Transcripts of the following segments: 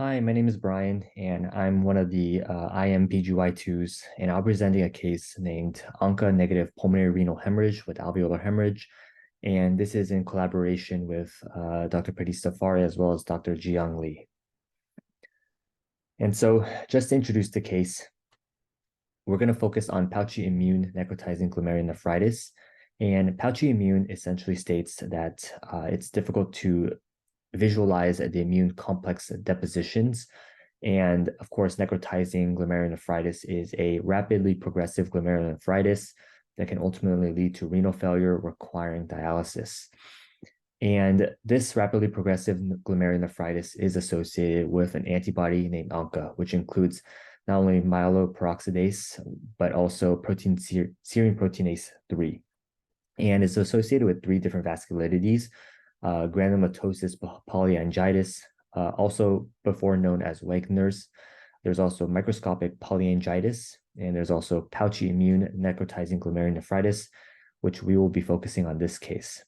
Hi, my name is Brian, and I'm one of the IMPGY2s, and I'll be presenting a case named ANCA negative pulmonary renal hemorrhage with alveolar hemorrhage. And this is in collaboration with Dr. Pardis Saffari as well as Dr. Jiyang Lee. And so just to introduce the case, we're going to focus on pouchy immune necrotizing glomerulonephritis. And pouchy immune essentially states that it's difficult to visualize the immune complex depositions. And of course, necrotizing glomerulonephritis is a rapidly progressive glomerulonephritis that can ultimately lead to renal failure requiring dialysis. And this rapidly progressive glomerulonephritis is associated with an antibody named ANCA, which includes not only myeloperoxidase, but also serine proteinase 3. And it's associated with three different vasculitides, granulomatosis polyangiitis, also before known as Wagner's. There's also microscopic polyangiitis, and there's also pouchy immune necrotizing glomerulonephritis, which we will be focusing on this case.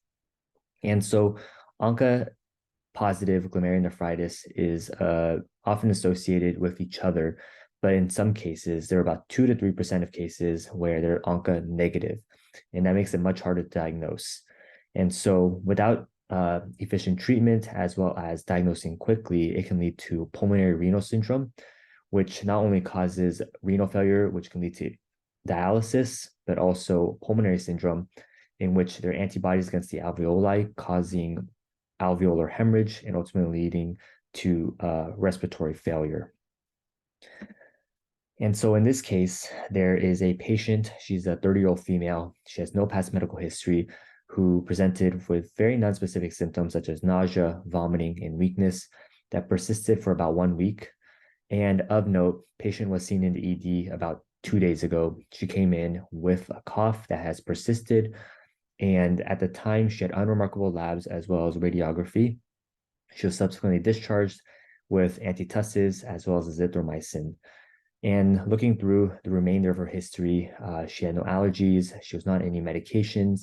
And so ANCA positive glomerulonephritis is often associated with each other, but in some cases, there are about 2 to 3% of cases where they're ANCA negative, and that makes it much harder to diagnose. And so without efficient treatment, as well as diagnosing quickly, it can lead to pulmonary renal syndrome, which not only causes renal failure, which can lead to dialysis, but also pulmonary syndrome, in which there are antibodies against the alveoli, causing alveolar hemorrhage and ultimately leading to respiratory failure. And so in this case, there is a patient, she's a 30-year-old female, she has no past medical history, who presented with very nonspecific symptoms such as nausea, vomiting, and weakness that persisted for about 1 week. And of note, patient was seen in the ED about 2 days ago. She came in with a cough that has persisted, and at the time, she had unremarkable labs as well as radiography. She was subsequently discharged with antitussives as well as azithromycin. And looking through the remainder of her history, she had no allergies, she was not on any medications,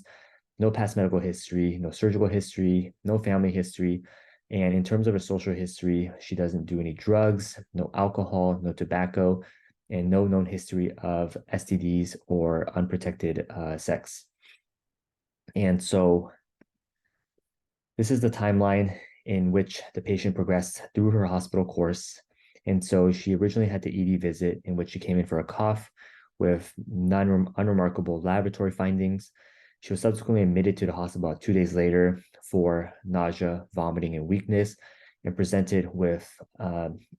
no past medical history, no surgical history, no family history. And in terms of her social history, she doesn't do any drugs, no alcohol, no tobacco, and no known history of STDs or unprotected sex. And so this is the timeline in which the patient progressed through her hospital course. And so she originally had the ED visit in which she came in for a cough with unremarkable laboratory findings. She was subsequently admitted to the hospital about 2 days later for nausea, vomiting, and weakness, and presented with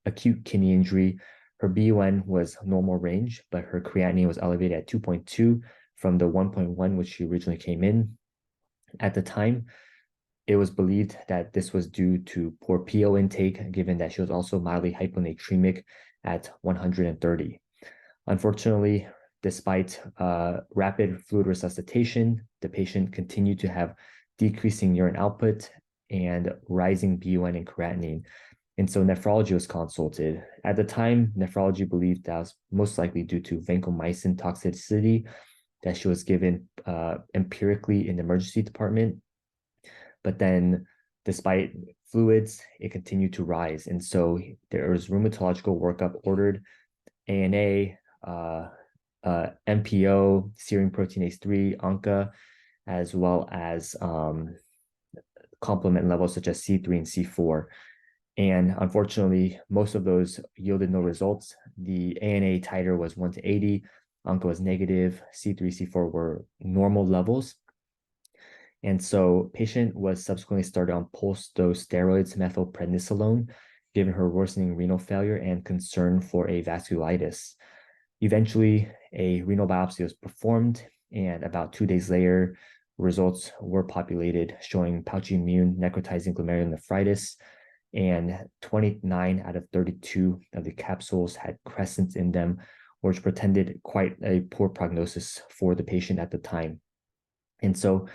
acute kidney injury. Her BUN was normal range, but her creatinine was elevated at 2.2 from the 1.1, which she originally came in. At the time, it was believed that this was due to poor PO intake, given that she was also mildly hyponatremic at 130. Unfortunately, despite rapid fluid resuscitation, the patient continued to have decreasing urine output and rising BUN and creatinine. And so nephrology was consulted. At the time, nephrology believed that was most likely due to vancomycin toxicity that she was given empirically in the emergency department. But then despite fluids, it continued to rise. And so there was rheumatological workup ordered, ANA, MPO, serine proteinase 3, ANCA, as well as complement levels such as C3 and C4. And unfortunately, most of those yielded no results. The ANA titer was 1 to 80, ANCA was negative, C3, C4 were normal levels. And so patient was subsequently started on pulse-dose steroids, methylprednisolone, given her worsening renal failure and concern for a vasculitis. Eventually, a renal biopsy was performed, and about 2 days later, results were populated showing pouchy immune necrotizing glomerulonephritis, and 29 out of 32 of the capsules had crescents in them, which portended quite a poor prognosis for the patient at the time. And so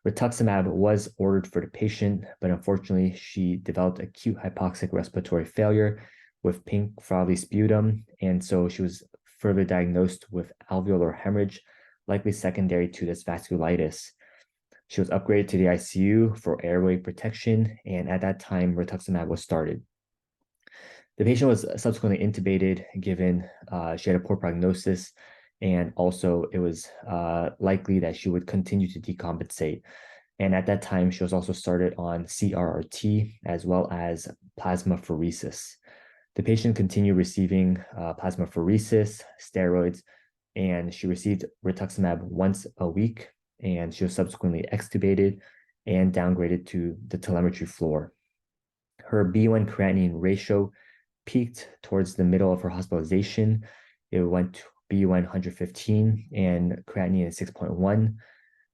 rituximab was ordered for the patient, but unfortunately, she developed acute hypoxic respiratory failure with pink frothy sputum, and so she was further diagnosed with alveolar hemorrhage, likely secondary to this vasculitis. She was upgraded to the ICU for airway protection, and at that time, rituximab was started. The patient was subsequently intubated, given she had a poor prognosis, and also it was likely that she would continue to decompensate. And at that time, she was also started on CRRT as well as plasmapheresis. The patient continued receiving plasmapheresis, steroids, and she received rituximab once a week, and she was subsequently extubated and downgraded to the telemetry floor. Her B1 creatinine ratio peaked towards the middle of her hospitalization. It went to B1 115 and creatinine at 6.1.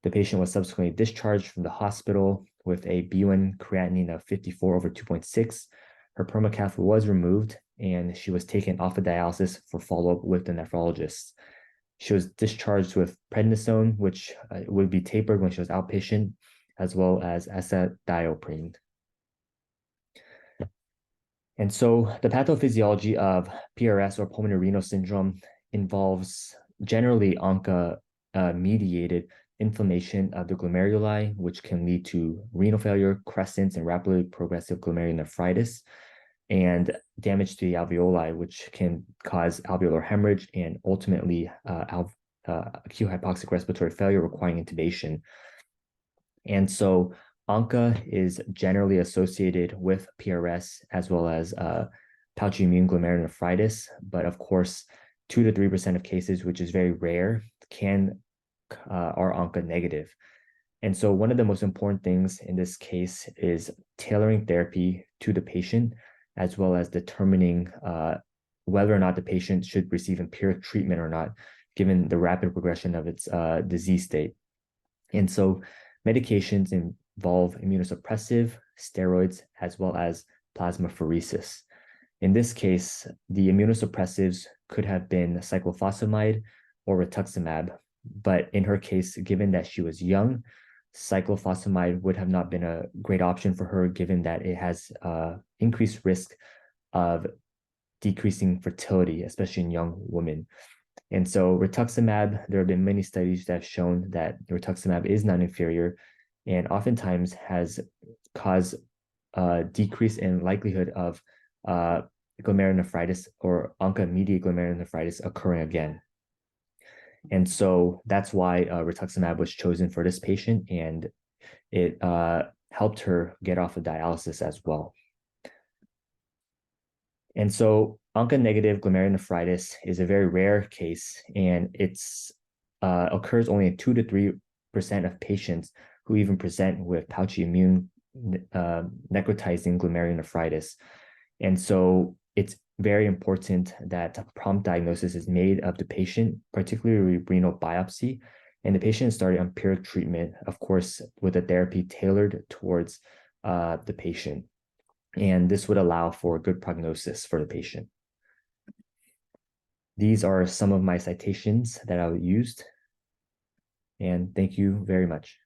The patient was subsequently discharged from the hospital with a B1 creatinine of 54 over 2.6. Her permacath was removed and she was taken off of dialysis for follow-up with the nephrologist. She was discharged with prednisone, which would be tapered when she was outpatient, as well as azathioprine. And so the pathophysiology of PRS or pulmonary renal syndrome involves generally ANCA mediated inflammation of the glomeruli, which can lead to renal failure, crescents, and rapidly progressive glomerulonephritis, and damage to the alveoli, which can cause alveolar hemorrhage and ultimately acute hypoxic respiratory failure requiring intubation. And so ANCA is generally associated with PRS as well as pouchy immune glomerulonephritis, but of course, 2 to 3% of cases, which is very rare, are ANCA negative. And so one of the most important things in this case is tailoring therapy to the patient, as well as determining whether or not the patient should receive empiric treatment or not, given the rapid progression of its disease state. And so medications involve immunosuppressive, steroids, as well as plasmapheresis. In this case, the immunosuppressives could have been cyclophosphamide or rituximab, but in her case, given that she was young, cyclophosphamide would have not been a great option for her, given that it has increased risk of decreasing fertility, especially in young women. And so rituximab, there have been many studies that have shown that rituximab is non-inferior and oftentimes has caused a decrease in likelihood of glomerulonephritis or ANCA-mediated glomerulonephritis occurring again. And so that's why rituximab was chosen for this patient, and it helped her get off of dialysis as well. And so ANCA-negative glomerulonephritis is a very rare case, and it's occurs only in 2 to 3% of patients who even present with pouchy immune necrotizing glomerulonephritis. And so it's very important that prompt diagnosis is made of the patient, particularly renal biopsy, and the patient started empiric treatment, of course, with a therapy tailored towards the patient. And this would allow for a good prognosis for the patient. These are some of my citations that I used, and thank you very much.